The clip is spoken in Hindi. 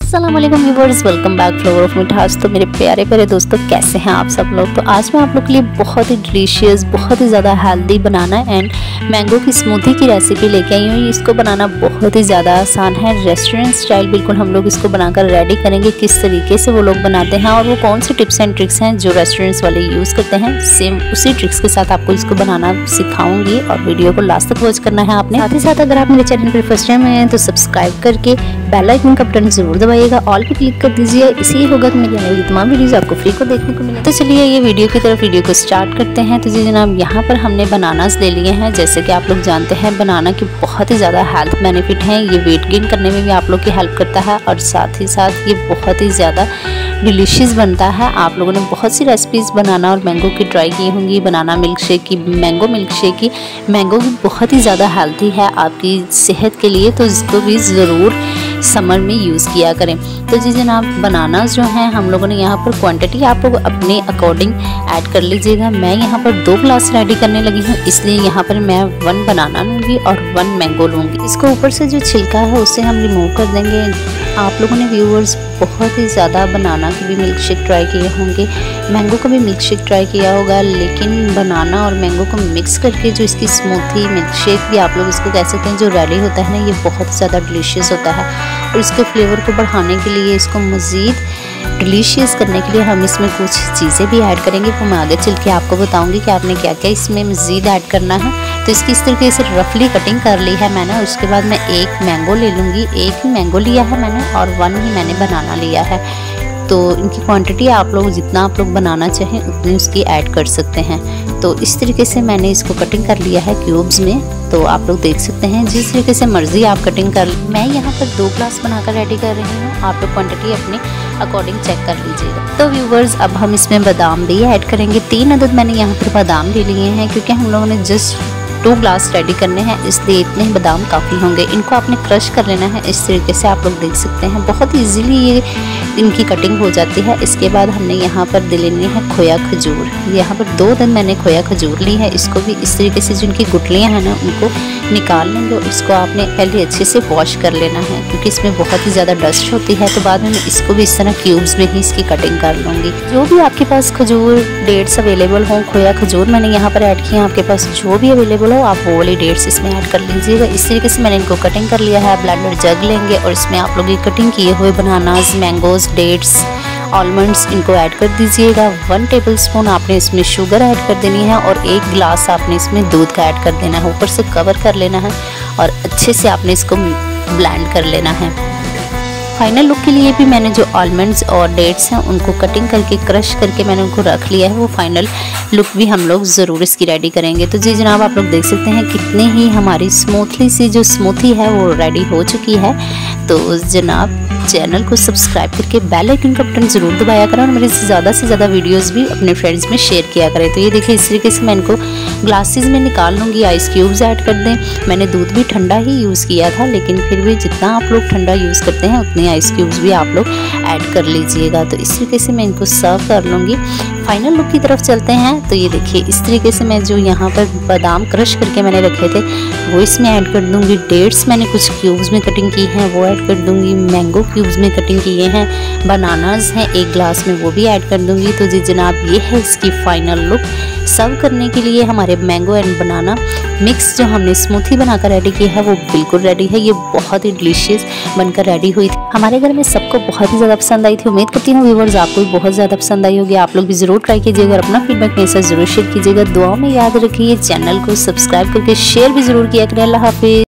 अस्सलामुअलैकुम viewers, welcome back flavour of मिठास। तो मेरे प्यारे प्यारे दोस्तों, कैसे हैं आप सब लोग। तो आज मैं आप लोग के लिए बहुत ही डिलीशियस, बहुत ही ज़्यादा हेल्दी बनाना एंड मैंगो की स्मूदी की रेसिपी लेके आई हूँ। इसको बनाना बहुत ही ज़्यादा आसान है, रेस्टोरेंट स्टाइल बिल्कुल हम लोग इसको बनाकर रेडी करेंगे। किस तरीके से वो लोग बनाते हैं और वो कौन सी टिप्स एंड ट्रिक्स हैं जो रेस्टोरेंट्स वाले यूज़ करते हैं, सेम उसी ट्रिक्स के साथ आपको इसको बनाना सिखाऊंगी और वीडियो को लास्ट तक वॉच करना है आपने। साथ ही साथ अगर आप मेरे चैनल पर फर्स्ट टाइम आए हैं तो सब्सक्राइब करके बेल आइकन का बटन जरूर दबाइएगा, ऑल पे क्लिक कर दीजिए। इसलिए होगा कि मेरे चैनल की तमाम वीडियोस आपको फ्री को देखने को मिले। तो चलिए ये वीडियो की तरफ वीडियो को स्टार्ट करते हैं। तो जी जनाब, यहाँ पर हमने बनानास ले लिए हैं। जैसे कि आप लोग जानते हैं बनाना के बहुत ही ज़्यादा हेल्थ बेनिफिट हैं। ये वेट गेन करने में भी आप लोग की हेल्प करता है और साथ ही साथ ये बहुत ही ज़्यादा डिलीशियस बनता है। आप लोगों ने बहुत सी रेसिपीज़ बनाना और मैंगो की ट्राई की होंगी, बनाना मिल्क शेक की, मैंगो मिल्क शेक की। मैंगो भी बहुत ही ज़्यादा हेल्थी है आपकी सेहत के लिए, तो इसको भी ज़रूर समर में यूज़ किया करें। तो जी जनाब, बनानास जो हैं हम लोगों ने यहाँ पर क्वांटिटी आप लोग अपने अकॉर्डिंग ऐड कर लीजिएगा। मैं यहाँ पर 2 ग्लास रेडी करने लगी हूँ, इसलिए यहाँ पर मैं 1 बनाना लूँगी और 1 मैंगो लूँगी। इसको ऊपर से जो छिलका है उसे हम रिमूव कर देंगे। आप लोगों ने व्यूअर्स बहुत ही ज़्यादा बनाना की भी मिल्क शेक ट्राई किए होंगे, मैंगो का भी मिल्क शेक ट्राई किया होगा, लेकिन बनाना और मैंगो को मिक्स करके जो इसकी स्मूथी मिल्क शेक भी आप लोग इसको कह सकते हैं जो रेडी होता है ना, ये बहुत ज़्यादा डिलीशियस होता है। और इसके फ्लेवर को बढ़ाने के लिए, इसको मज़ीद डिलीशियस करने के लिए हम इसमें कुछ चीज़ें भी ऐड करेंगे, वो मैं आगे चल के आपको बताऊंगी कि आपने क्या क्या इसमें मज़ीद ऐड करना है। तो इसकी इस तरीके से रफली कटिंग कर ली है मैंने। उसके बाद मैं 1 मैंगो ले लूँगी, 1 ही मैंगो लिया है मैंने और 1 ही मैंने बनाना लिया है। तो इनकी क्वांटिटी आप लोग जितना आप लोग बनाना चाहें उतनी उसकी ऐड कर सकते हैं। तो इस तरीके से मैंने इसको कटिंग कर लिया है क्यूब्स में। तो आप लोग देख सकते हैं जिस तरीके से मर्जी आप कटिंग कर। मैं यहाँ पर 2 ग्लास बनाकर रेडी कर रही हूँ, आप लोग क्वांटिटी अपने अकॉर्डिंग चेक कर लीजिएगा। तो व्यूवर्स, अब हम इसमें बादाम भी ऐड करेंगे। 3 अदद मैंने यहाँ पर बादाम ले लिए हैं, क्योंकि हम लोगों ने जस्ट 2 ग्लास रेडी करने हैं, इसलिए इतने ही बादाम काफ़ी होंगे। इनको आपने क्रश कर लेना है इस तरीके से, आप लोग देख सकते हैं बहुत ईजीली ये इनकी कटिंग हो जाती है। इसके बाद हमने यहाँ पर लेनी है खोया खजूर। यहाँ पर 2 दिन मैंने खोया खजूर ली है। इसको भी इस तरीके से जिनकी गुठलियाँ हैं ना उनको निकाल लेंगे। इसको आपने पहले अच्छे से वॉश कर लेना है, क्योंकि इसमें बहुत ही ज़्यादा डस्ट होती है। तो बाद में मैं इसको भी इस तरह क्यूब्स में ही इसकी कटिंग कर लूँगी। जो भी आपके पास खजूर डेट्स अवेलेबल हों, खोया खजूर मैंने यहाँ पर ऐड किया, आपके पास जो भी अवेलेबल हो आप वो वाली डेट्स इसमें ऐड कर लीजिएगा। इस तरीके से मैंने इनको कटिंग कर लिया है। ब्लेंडर जग लेंगे और इसमें आप लोग ये कटिंग किए हुए बनानास, मैंगोज, डेट्स, आलमंड्स इनको ऐड कर दीजिएगा। 1 टेबलस्पून आपने इसमें शुगर ऐड कर देनी है और 1 गिलास आपने इसमें दूध का ऐड कर देना है। ऊपर से कवर कर लेना है और अच्छे से आपने इसको ब्लेंड कर लेना है। फाइनल लुक के लिए भी मैंने जो आलमंड्स और डेट्स हैं उनको कटिंग करके क्रश करके मैंने उनको रख लिया है। वो फाइनल लुक भी हम लोग ज़रूर इसकी रेडी करेंगे। तो जी जनाब, आप लोग देख सकते हैं कितनी ही हमारी स्मूथली सी जो स्मूथी है वो रेडी हो चुकी है। तो जनाब, चैनल को सब्सक्राइब करके बेल आइकन का बटन ज़रूर दबाया करें और मेरे ज़्यादा से ज़्यादा वीडियोस भी अपने फ्रेंड्स में शेयर किया करें। तो ये देखिए इस तरीके से मैं इनको ग्लासेस में निकाल लूँगी। आइस क्यूब्स ऐड कर दें। मैंने दूध भी ठंडा ही यूज़ किया था, लेकिन फिर भी जितना आप लोग ठंडा यूज़ करते हैं उतने आइस क्यूब्स भी आप लोग ऐड कर लीजिएगा। तो इस तरीके से मैं इनको सर्व कर लूँगी। फाइनल लुक की तरफ चलते हैं। तो ये देखिए इस तरीके से मैं जो यहाँ पर बादाम क्रश करके मैंने रखे थे वो इसमें ऐड कर दूँगी। डेट्स मैंने कुछ क्यूब्स में कटिंग की हैं वो ऐड कर दूँगी। मैंगो क्यूब्स में कटिंग किए हैं। बनानास हैं 1 ग्लास में, वो भी ऐड कर दूँगी। तो जी जनाब, ये है इसकी फाइनल लुक। सर्व करने के लिए हमारे मैंगो एंड बनाना मिक्स जो हमने स्मूथी बनाकर रेडी की है वो बिल्कुल रेडी है। ये बहुत ही डिलीशियस बनकर रेडी हुई थी। हमारे घर में सबको बहुत ही ज़्यादा पसंद आई थी। उम्मीद करती हूँ व्यूअर्स आपको भी बहुत ज़्यादा पसंद आई होगी। आप लोग भी ज़रूर ट्राई कीजिएगा और अपना फीडबैक मेरे साथ ज़रूर शेयर कीजिएगा। दुआ में याद रखिए, चैनल को सब्सक्राइब करके शेयर भी ज़रूर किया करें। अल्लाह हाफिज़।